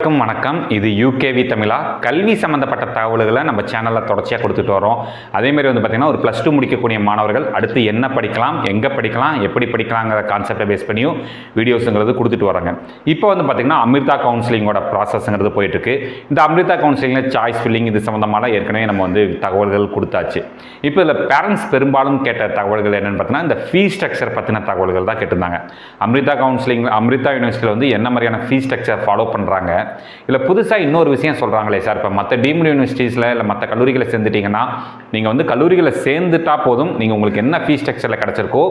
வணக்கம். இது யூகேவி தமிழா. கல்வி சம்மந்தப்பட்ட தகவல்களை நம்ம சேனலில் தொடர்ச்சியாக கொடுத்துட்டு வரோம். அதேமாதிரி வந்து பார்த்திங்கன்னா ஒரு +2 முடிக்கக்கூடிய மாணவர்கள் அடுத்து என்ன படிக்கலாம், எங்கே படிக்கலாம், எப்படி படிக்கலாங்கிற கான்செப்டை பேஸ் பண்ணியும் வீடியோஸுங்கிறது கொடுத்துட்டு வராங்க. இப்போ வந்து பார்த்திங்கன்னா அமிர்தா கவுன்சிலிங்கோட ப்ராசஸ்ங்கிறது போயிட்டுருக்கு. இந்த அமிர்தா கவுன்சிலிங்கில் சாய்ஸ் ஃபில்லிங் இது சம்மந்தமாக ஏற்கனவே நம்ம வந்து தகவல்கள் கொடுத்தாச்சு. இப்போ இதில் பேரண்ட்ஸ் பெரும்பாலும் கேட்ட தகவல்கள் என்னென்னு பார்த்தீங்கன்னா இந்த ஃபீஸ் ஸ்ட்ரக்சர் பற்றின தகவல்கள் தான் கேட்டிருந்தாங்க. அமிர்தா கவுன்சிலிங் அமிர்தா யூனிவர்சிட்டியில் வந்து என்ன மாதிரியான ஃபீஸ் ஸ்ட்ரக்சர் ஃபாலோ பண்ணுறாங்க, இல்லை புதுசாக இன்னொரு விஷயம் சொல்கிறாங்களே சார், இப்போ மற்ற டீம்டு யூனிவர்சிட்டிஸில் இல்லை மற்ற கல்லூரிகளை சேர்ந்துட்டிங்கன்னா நீங்கள் வந்து கல்லூரிகளை சேர்ந்துட்டா போதும், நீங்கள் உங்களுக்கு என்ன ஃபீஸ் ஸ்ட்ரக்சரில் கிடச்சிருக்கோ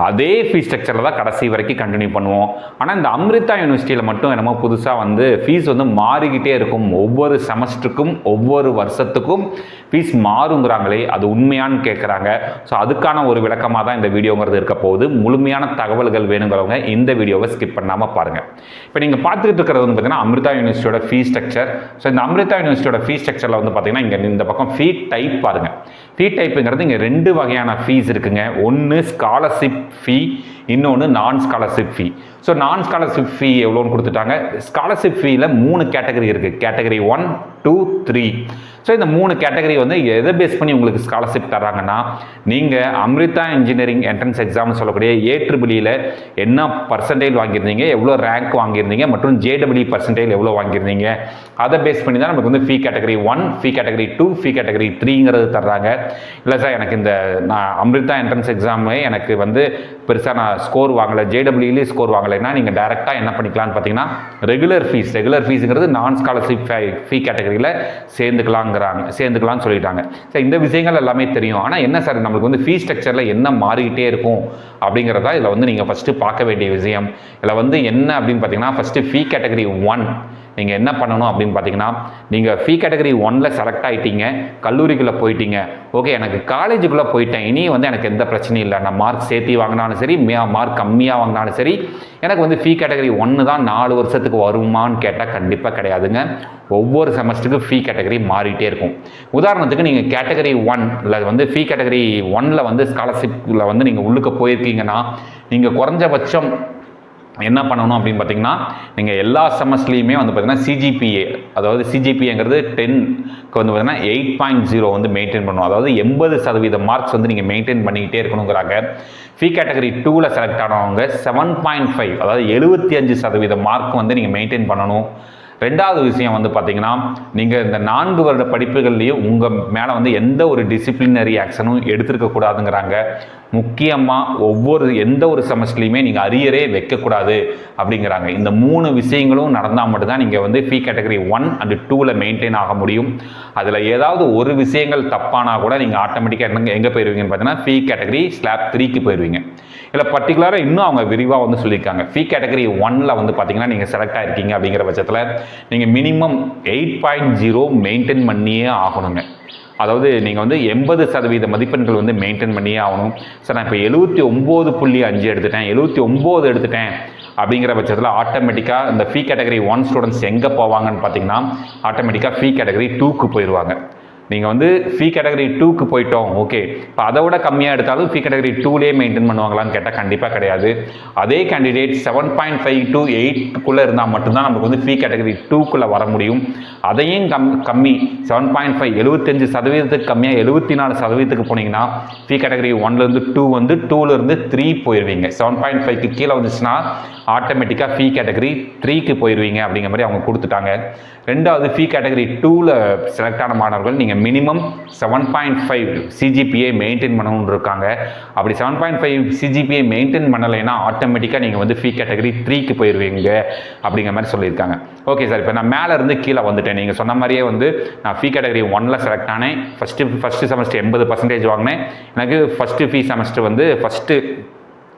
அதே ஃபீஸ் ஸ்ட்ரக்சரில் தான் கடைசி வரைக்கும் கண்டினியூ பண்ணுவோம். ஆனால் இந்த அமிர்தா யூனிவர்சிட்டியில் மட்டும் என்னமோ புதுசாக வந்து ஃபீஸ் வந்து மாறிக்கிட்டே இருக்கும். ஒவ்வொரு செமஸ்டருக்கும் ஒவ்வொரு வருஷத்துக்கும் ஃபீஸ் மாறுங்கிறாங்களே, அது உண்மையானு கேட்குறாங்க. ஸோ அதுக்கான ஒரு விளக்கமாக தான் இந்த வீடியோங்கிறது இருக்க போகுது. முழுமையான தகவல்கள் வேணுங்கிறவங்க இந்த வீடியோவை ஸ்கிப் பண்ணாமல் பாருங்கள். இப்போ நீங்கள் பார்த்துக்கிட்டு இருக்கிறது வந்து பார்த்தீங்கன்னா அமிர்தா யூனிவர்சிட்டியோட ஃபீஸ் ஸ்ட்ரக்சர். ஸோ இந்த அமிர்தா யூனிவர்சிட்டியோட ஃபீஸ் ஸ்ட்ரக்சரில் வந்து பார்த்தீங்கன்னா இங்கே இந்த பக்கம் ஃபீ டைப் பாருங்கள். ஃபீ டைப்புங்கிறது இங்கே 2 வகையான ஃபீஸ் இருக்குங்க. ஒன்று ஸ்காலர்ஷிப் ஃபீ, இன்னொன்று நான் ஸ்காலர்ஷிப் ஃபீ. ஸோ நான் ஸ்காலர்ஷிப் ஃபீ எவ்வளோன்னு கொடுத்துட்டாங்க. ஸ்காலர்ஷிப் ஃபீயில் 3 கேட்டகரி இருக்குது. கேட்டகரி 1, 2, 3. ஸோ இந்த 3 கேட்டகரி வந்து எதை பேஸ் பண்ணி உங்களுக்கு ஸ்காலர்ஷிப் தராங்கன்னா, நீங்கள் அமிர்தா இன்ஜினியரிங் என்ட்ரன்ஸ் எக்ஸாம்னு சொல்லக்கூடிய ஏஏஇயில் என்ன பர்சன்டேஜ் வாங்கியிருந்தீங்க, எவ்வளோ ரேங்க் வாங்கியிருந்தீங்க மற்றும் ஜேடபிள்யூ பர்சன்டேஜ் எவ்வளோ வாங்கியிருந்தீங்க, அதை பேஸ் பண்ணி தான் நமக்கு வந்து ஃபீ கேட்டகரி 1, ஃபீ கேட்டகரி 2, ஃபீ கேட்டகரி 3ங்கிறது தர்றாங்க. இல்லை சார், எனக்கு இந்த நான் அமிர்தா என்ட்ரன்ஸ் எக்ஸாமே எனக்கு வந்து பெருசாக நான் ஸ்கோர் வாங்கலை, ஜேடபிள்யூலேயே ஸ்கோர் வாங்கலைன்னா நீங்கள் டேரெக்டாக என்ன பண்ணிக்கலான்னு பார்த்தீங்கன்னா ரெகுலர் ஃபீஸுங்கிறது நான் ஸ்காலர்ஷிப் ஃபீ கேட்டகரியில் சேர்ந்துக்கலாம்னு சொல்லிட்டாங்க. சார் இந்த விஷயங்கள் எல்லாமே தெரியும். ஆனால் என்ன சார் நம்மளுக்கு வந்து ஃபீஸ் ஸ்ட்ரக்சரில் என்ன மாறிக்கிட்டே இருக்கும் அப்படிங்கிறதா இதில் வந்து நீங்கள் ஃபஸ்ட்டு பார்க்க வேண்டிய விஷயம். இதில் வந்து என்ன அப்படின்னு பார்த்தீங்கன்னா ஃபஸ்ட்டு ஃபீ கேட்டகரி 1 நீங்கள் என்ன பண்ணணும் அப்படின்னு பார்த்தீங்கன்னா, நீங்கள் ஃபீ கேட்டகரி 1ல் செலக்ட் ஆகிட்டீங்க, கல்லூரிக்குள்ளே போயிட்டீங்க. ஓகே, எனக்கு காலேஜுக்குள்ளே போயிட்டேன், இனி வந்து எனக்கு எந்த பிரச்சனையும் இல்லை, நான் மார்க் சேர்த்தி வாங்கினாலும் சரி, மார்க் கம்மியாக வாங்கினாலும் சரி, எனக்கு வந்து ஃபீ கேட்டகரி 1 தான் 4 வருஷத்துக்கு வருமானு கேட்டால் கண்டிப்பாக கிடையாதுங்க. ஒவ்வொரு செமஸ்டருக்கு ஃபீ கேட்டகரி மாறிட்டே இருக்கும். உதாரணத்துக்கு நீங்கள் கேட்டகரி 1ல் வந்து ஃபீ கேட்டகரி 1ல் வந்து ஸ்காலர்ஷிப்பில் வந்து நீங்கள் உள்ளுக்க போயிருக்கீங்கன்னா, நீங்கள் குறைஞ்சபட்சம் என்ன பண்ணணும் அப்படின்னு பார்த்தீங்கன்னா, நீங்கள் எல்லா செமஸ்டர்லையுமே வந்து பார்த்தீங்கன்னா சிஜிபிஏ, அதாவது சிஜிபிஏங்கிறது 10க்கு வந்து பார்த்தீங்கன்னா 8.0 வந்து மெயின்டைன் பண்ணணும். அதாவது 80% மார்க்ஸ் வந்து நீங்கள் மெயின்டைன் பண்ணிக்கிட்டே இருக்கணுங்கிறாங்க. ஃபீ கேட்டகரி 2ல் செலக்ட் ஆனவங்க 7.5, அதாவது 75% மார்க் வந்து நீங்கள் மெயின்டைன் பண்ணணும். ரெண்டாவது விஷயம் வந்து பார்த்தீங்கன்னா, நீங்கள் இந்த 4 வருட படிப்புகள்லேயும் உங்கள் மேலே வந்து எந்த ஒரு டிசிப்ளினரி ஆக்ஷனும் எடுத்துருக்கக்கூடாதுங்கிறாங்க. முக்கியமாக எந்த ஒரு செமஸ்டர்லையுமே நீங்கள் அரியரே வைக்கக்கூடாது அப்படிங்கிறாங்க. இந்த 3 விஷயங்களும் நடந்தால் மட்டும்தான் நீங்கள் வந்து ஃபீ கேட்டகரி 1 and 2ல் மெயின்டைன் ஆக முடியும். அதில் ஏதாவது ஒரு விஷயங்கள் தப்பானால் கூட நீங்கள் ஆட்டோமேட்டிக்காக எங்கே போயிடுவீங்கன்னு பார்த்தீங்கன்னா ஃபீ கேட்டகரி ஸ்லாப் 3க்கு போயிடுவீங்க. இல்லை பர்டிகுலராக இன்னும் அவங்க விரிவாக வந்து சொல்லியிருக்காங்க. ஃபீ கேட்டகரி 1ல் வந்து பார்த்தீங்கன்னா நீங்கள் செலக்ட் ஆகிருக்கீங்க அப்படிங்கிற பட்சத்தில் நீங்கள் மினிமம் 8.0 மெயின்டைன் பண்ணியே ஆகணுங்க. அதாவது நீங்கள் வந்து 80% மதிப்பெண்கள் வந்து மெயின்டைன் பண்ணியே ஆகணும். சார் நான் இப்போ 79.5 எடுத்துட்டேன், 79 எடுத்துட்டேன் அப்படிங்கிற பட்சத்தில் ஆட்டோமேட்டிக்காக இந்த ஃபீ கேட்டகரி 1 ஸ்டூடெண்ட்ஸ் எங்கே போவாங்கன்னு பார்த்தீங்கன்னா ஆட்டோமேட்டிக்காக ஃபீ கேட்டகரி 2க்கு போயிடுவாங்க. நீங்கள் வந்து ஃபீ கேட்டகரி 2க்கு போயிட்டோம், ஓகே, இப்போ அதை விட கம்மியாக எடுத்தாலும் ஃபீ கேட்டகரி 2லேயே மெயின்டைன் பண்ணுவாங்களான்னு கேட்டால் கண்டிப்பாக கிடையாது. அதே கேண்டிடேட் 7.5 to 8க்குள்ளே இருந்தால் மட்டும்தான் நமக்கு வந்து ஃபீ கேட்டகரி 2க்குள்ளே வர முடியும். அதையும் கம்மி 7.5 75%க்கு கம்மியாக 74%க்கு போனீங்கன்னா ஃபீ கேட்டகரி 1லேருந்து 2 வந்து 2லேருந்து 3 போயிடுவீங்க. 7.5க்கு கீழே வந்துச்சுன்னா ஆட்டோமேட்டிக்காக ஃபீ கேட்டகரி 3க்கு போயிடுவீங்க அப்படிங்கிற மாதிரி அவங்க கொடுத்துட்டாங்க. ரெண்டாவது ஃபீ கேட்டகரி 2ல் செலக்ட் ஆன மாணவர்கள் நீங்கள் மினிமம் 7.5 சிஜிபிஏ மெயின்டைன் பண்ணணும்னு இருக்காங்க. அப்படி 7.5 சிஜிபிஏ மெயின்டைன் பண்ணலைன்னா ஆட்டோமேட்டிக்காக நீங்கள் வந்து ஃபீ கேட்டகரி 3க்கு போயிடுவீங்க அப்படிங்கிற மாதிரி சொல்லியிருக்காங்க. ஓகே சார், இப்போ நான் மேலே இருந்து கீழே வந்துட்டேன். நீங்கள் சொன்ன மாதிரியே வந்து நான் ஃபீ கேட்டகரி 1ல் செலக்ட் ஆனேன். ஃபஸ்ட்டு செமஸ்டர் 80% வாங்கினேன். எனக்கு ஃபஸ்ட்டு ஃபஸ்ட்டு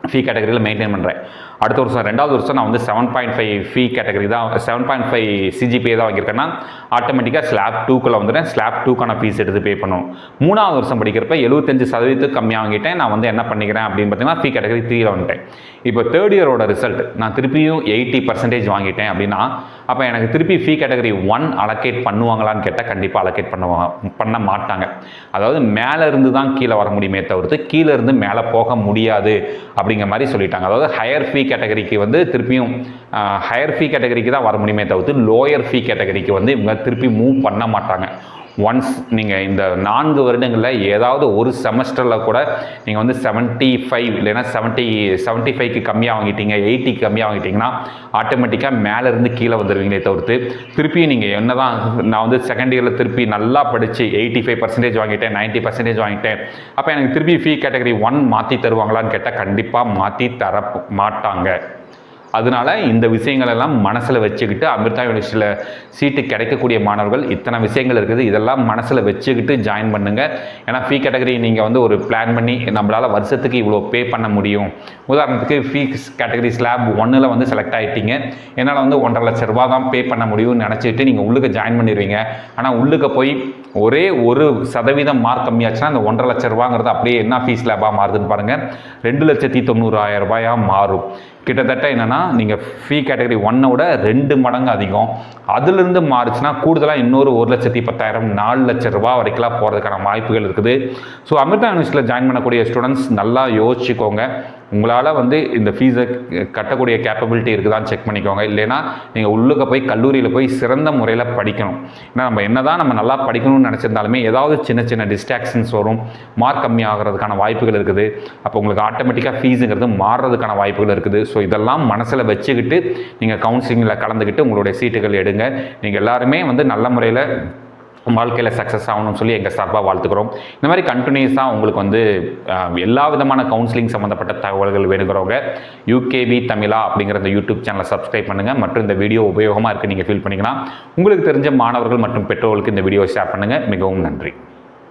ஃபீ கேட்டகரியில் மெயின்டைன் பண்ணுறேன். அடுத்த வருஷம் 2வது வருஷம் நான் வந்து 7.5 ஃபீ கேட்டகரி தான் 7.5 சிஜிபிஏ தான் வாங்கியிருக்கேன்னா ஆட்டோமேட்டிக்காக ஸ்லாப் 2க்குள்ளே வந்துட்டேன். ஸ்லாப் 2க்கான ஃபீஸ் எடுத்து பே பண்ணணும். 3வது வருஷம் படிக்கிறப்ப 75% கம்மியாக வாங்கிட்டேன். நான் வந்து என்ன பண்ணிக்கிறேன் அப்படின்னு பார்த்தீங்கன்னா ஃபீ கேட்டகரி 3ல் வந்துட்டேன். இப்போ 3rd இயரோட ரிசல்ட் நான் திருப்பியும் 80% வாங்கிட்டேன் அப்படின்னா அப்போ எனக்கு திருப்பி ஃபீ கேட்டகரி 1 அலோகேட் பண்ணுவாங்களான்னு கேட்டால் கண்டிப்பாக அலோகேட் பண்ண மாட்டாங்க. அதாவது மேலே இருந்து தான் கீழே வர முடியுமே தவிர்த்து கீழே இருந்து மேலே போக முடியாது அப்படிங்கிற மாதிரி சொல்லிட்டாங்க. அதாவது ஹையர் ஃபீ கேட்டகரிக்கு வந்து திருப்பியும் ஹையர் ஃபீ கேட்டகரிக்கு தான் வர முடியுமே தவிர்த்து லோயர் ஃபீ கேட்டகரிக்கு வந்து இவங்க திருப்பி மூவ் பண்ண மாட்டாங்க. ஒன்ஸ் நீங்கள் இந்த 4 வருடங்களில் ஏதாவது ஒரு செமஸ்டரில் கூட நீங்கள் வந்து 75 இல்லைன்னா 75க்கு கம்மியாக வாங்கிட்டீங்க, 80க்கு கம்மியாக வாங்கிட்டீங்கன்னா ஆட்டோமேட்டிக்காக மேலேருந்து கீழே வந்துடுவீங்களே தவிர்த்து திருப்பி நீங்கள் என்ன தான் நான் வந்து செகண்ட் இயரில் திருப்பி நல்லா படித்து 85% வாங்கிட்டேன், 90% வாங்கிட்டேன், அப்போ எனக்கு திருப்பி ஃபீ கேட்டகரி 1 மாற்றி தருவாங்களான்னு கேட்டால் கண்டிப்பாக மாற்றி தர மாட்டாங்க. அதனால இந்த விஷயங்கள் எல்லாம் மனசில் வச்சுக்கிட்டு அமிர்தா யூனிவர்சிட்டியில் சீட்டு கிடைக்கக்கூடிய மாணவர்கள் இத்தனை விஷயங்கள் இருக்குது, இதெல்லாம் மனசில் வச்சுக்கிட்டு ஜாயின் பண்ணுங்கள். ஏன்னா ஃபீ கேட்டகரி நீங்கள் வந்து ஒரு பிளான் பண்ணி நம்மளால் வருஷத்துக்கு இவ்வளோ பே பண்ண முடியும். உதாரணத்துக்கு ஃபீ கேட்டகரி ஸ்லாப் 1ல் வந்து செலக்ட் ஆகிட்டீங்க, என்னால் வந்து 1.5 லட்ச ரூபா தான் பே பண்ண முடியும்னு நினச்சிட்டு நீங்கள் உள்ளுக்கு ஜாயின் பண்ணிடுவீங்க. ஆனால் உள்ளுக்கு போய் ஒரே 1% மார்க் கம்மியாச்சுன்னா அந்த 1.5 லட்ச ரூபாங்கிறது அப்படியே என்ன ஃபீஸ் ஸ்லாபாக மாறுதுன்னு பாருங்கள், 2,90,000 ரூபாயாக மாறும். கிட்டத்தட்ட என்னென்னா நீங்கள் ஃபீ கேட்டகரி 1 2 மடங்கு அதிகம். அதிலிருந்து மாறுச்சுன்னா கூடுதலாக இன்னொரு 1,10,000 4 லட்ச ரூபா வரைக்கும் போகிறதுக்கான வாய்ப்புகள் இருக்குது. ஸோ அமிர்தா யூனிவர்சிட்டியில் ஜாயின் பண்ணக்கூடிய ஸ்டூடெண்ட்ஸ் நல்லா யோசிச்சுக்கோங்க. உங்களால் வந்து இந்த ஃபீஸை கட்டக்கூடிய கேப்பபிலிட்டி இருக்குதான்னு செக் பண்ணிக்கோங்க. இல்லைன்னா நீங்கள் உள்ளுக்க போய் கல்லூரியில் போய் சிறந்த முறையில் படிக்கணும். ஏன்னா நம்ம நல்லா படிக்கணும்னு நினச்சிருந்தாலுமே ஏதாவது சின்ன சின்ன டிஸ்ட்ராக்ஷன்ஸ் வரும், மார்க் கம்மி ஆகிறதுக்கான வாய்ப்புகள் இருக்குது. அப்போ உங்களுக்கு ஆட்டோமேட்டிக்காக ஃபீஸுங்கிறது மாறுறதுக்கான வாய்ப்புகள் இருக்குது. ஸோ இதெல்லாம் மனசில் வச்சுக்கிட்டு நீங்கள் கவுன்சிலிங்கில் கலந்துக்கிட்டு உங்களுடைய சீட்டுகள் எடுங்க. நீங்கள் எல்லாருமே வந்து நல்ல முறையில் வாழ்க்கையில் சக்ஸஸ் ஆகணும்னு சொல்லி எங்கள் சார்பாக வாழ்த்துக்கிறோம். இந்த மாதிரி கண்டினியூஸாக உங்களுக்கு வந்து எல்லா விதமான கவுன்சிலிங் சம்மந்தப்பட்ட தகவல்கள் வேணுங்கிறவங்க யூகேவி தமிழா அப்படிங்கிற இந்த யூடியூப் சேனலை சப்ஸ்கிரைப் பண்ணுங்கள். மற்றும் இந்த வீடியோ உபயோகமாக இருக்குது நீங்கள் ஃபீல் பண்ணிங்கன்னா உங்களுக்கு தெரிஞ்ச மாணவர்கள் மற்றும் பெற்றோர்களுக்கு இந்த வீடியோ ஷேர் பண்ணுங்கள். மிகவும் நன்றி.